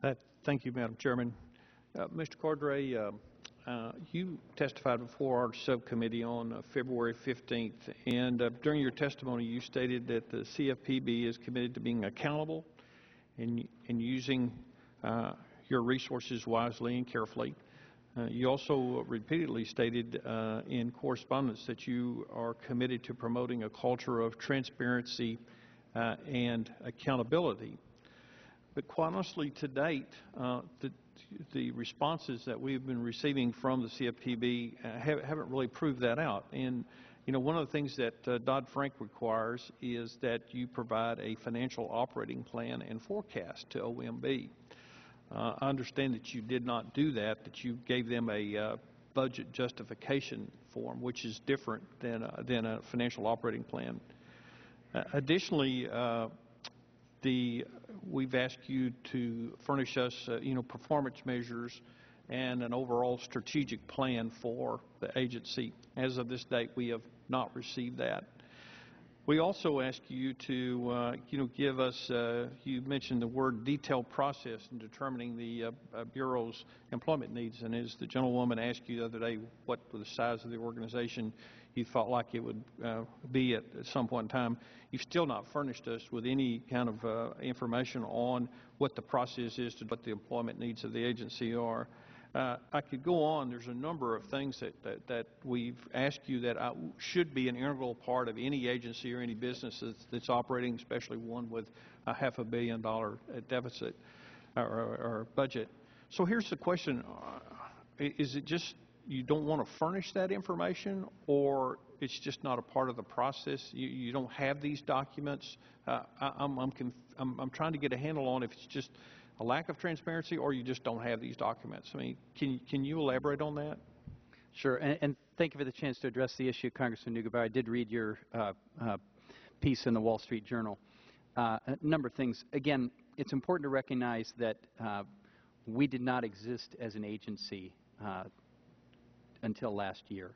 Thank you, Madam Chairman. Mr. Cordray, you testified before our subcommittee on February 15th, and during your testimony you stated that the CFPB is committed to being accountable and using your resources wisely and carefully. You also repeatedly stated in correspondence that you are committed to promoting a culture of transparency and accountability. But quite honestly, to date, the responses that we've been receiving from the CFPB haven't really proved that out. And you know, one of the things that Dodd-Frank requires is that you provide a financial operating plan and forecast to OMB. I understand that you did not do that, that you gave them a budget justification form, which is different than a financial operating plan. Additionally, we've asked you to furnish us, performance measures and an overall strategic plan for the agency. As of this date, we have not received that. We also ask you to, give us, you mentioned the word detailed process in determining the Bureau's employment needs. And as the gentlewoman asked you the other day what the size of the organization you felt like it would be at some point in time, you've still not furnished us with any kind of information on what the process is to what the employment needs of the agency are. I could go on. There's a number of things that we've asked you that should be an integral part of any agency or any business that's operating, especially one with a $500 million deficit or budget. So here's the question. Is it just you don't want to furnish that information, or it's just not a part of the process? You don't have these documents? I'm trying to get a handle on if it's just a lack of transparency or you just don't have these documents. I mean, can you elaborate on that? Sure, and thank you for the chance to address the issue, Congressman Neugebauer. I did read your piece in the Wall Street Journal. A number of things. Again, it's important to recognize that we did not exist as an agency until last year.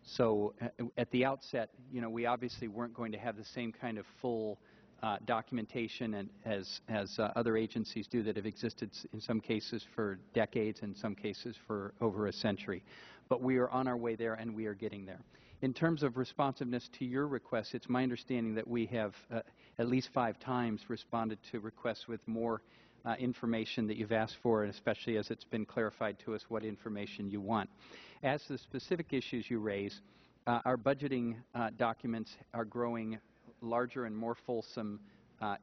So at the outset, we obviously weren't going to have the same kind of full documentation as other agencies do that have existed in some cases for decades, in some cases for over a century. But we are on our way there, and we are getting there. In terms of responsiveness to your requests, it's my understanding that we have at least 5 times responded to requests with more information that you've asked for, and especially as it's been clarified to us what information you want. As to the specific issues you raise, our budgeting documents are growing larger and more fulsome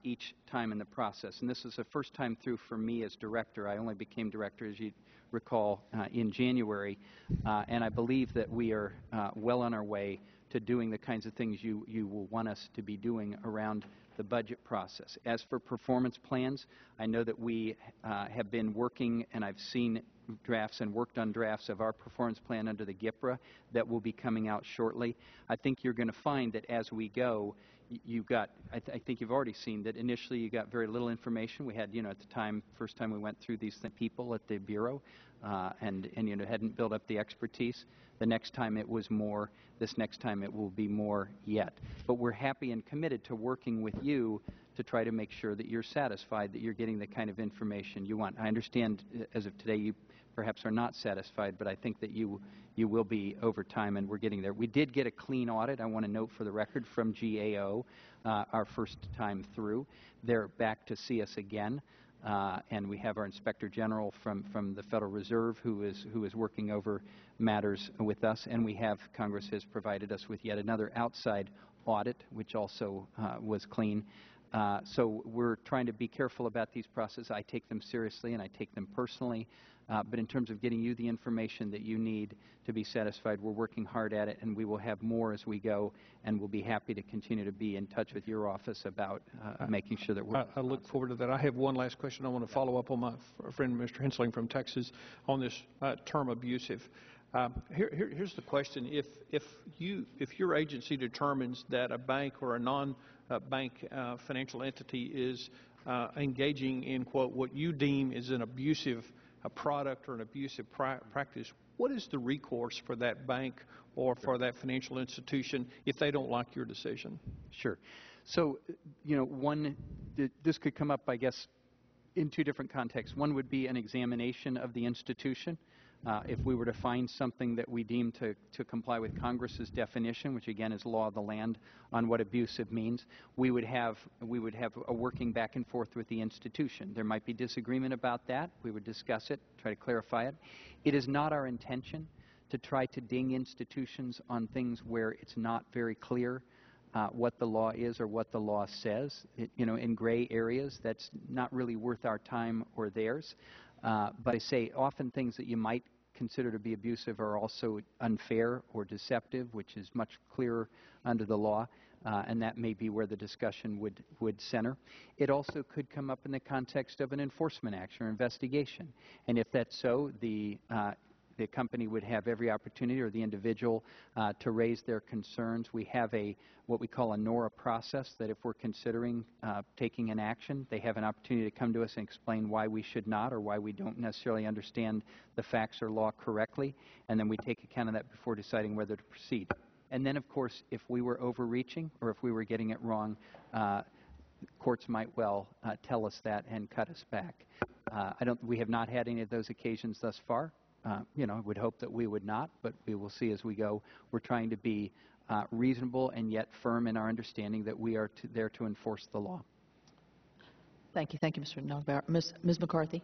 each time in the process. And this is the first time through for me as director. I only became director, as you recall, in January. And I believe that we are well on our way to doing the kinds of things you will want us to be doing around the budget process. As for performance plans, I know that we have been working, and I've seen drafts and worked on drafts of our performance plan under the GIPRA that will be coming out shortly. I think you're going to find that as we go, you got, I think you've already seen that initially you got very little information. We had, at the time, first time we went through these people at the Bureau, and hadn't built up the expertise. The next time it was more. This next time it will be more yet. But we're happy and committed to working with you to try to make sure that you're satisfied that you're getting the kind of information you want. I understand as of today you perhaps are not satisfied, but I think that you will be over time, and we're getting there. We did get a clean audit, I want to note for the record, from GAO our first time through. They're back to see us again. And we have our Inspector General from the Federal Reserve who is working over matters with us, and we have, Congress has provided us with yet another outside audit, which also was clean. So we're trying to be careful about these processes. I take them seriously and I take them personally. But in terms of getting you the information that you need to be satisfied, we're working hard at it, and we will have more as we go, and we'll be happy to continue to be in touch with your office about making sure that we're... I look forward to that. I have one last question. I want to follow up on my friend Mr. Hensling from Texas on this term abusive. Here's the question. If your agency determines that a bank or a non-bank financial entity is engaging in, quote, what you deem is an abusive product or an abusive practice, what is the recourse for that bank or for that financial institution if they don't like your decision? Sure. So, this could come up, I guess, in two different contexts. One would be an examination of the institution. If we were to find something that we deem to comply with Congress's definition, which again is law of the land, on what abusive means, we would have a working back and forth with the institution. There might be disagreement about that. We would discuss it, try to clarify it. It is not our intention to try to ding institutions on things where it's not very clear what the law is or what the law says. In gray areas, that's not really worth our time or theirs. But I say often things that you might consider to be abusive are also unfair or deceptive, which is much clearer under the law, and that may be where the discussion would center. It also could come up in the context of an enforcement action or investigation. And if that's so, the company would have every opportunity, or the individual, to raise their concerns. We have what we call a NORA process, that if we're considering taking an action, they have an opportunity to come to us and explain why we should not, or why we don't necessarily understand the facts or law correctly, and then we take account of that before deciding whether to proceed. And then, of course, if we were overreaching or if we were getting it wrong, courts might well tell us that and cut us back. We have not had any of those occasions thus far. I would hope that we would not, but we will see as we go. We're trying to be reasonable and yet firm in our understanding that we are there to enforce the law. Thank you. Thank you, Mr. Neugebauer. Ms. McCarthy.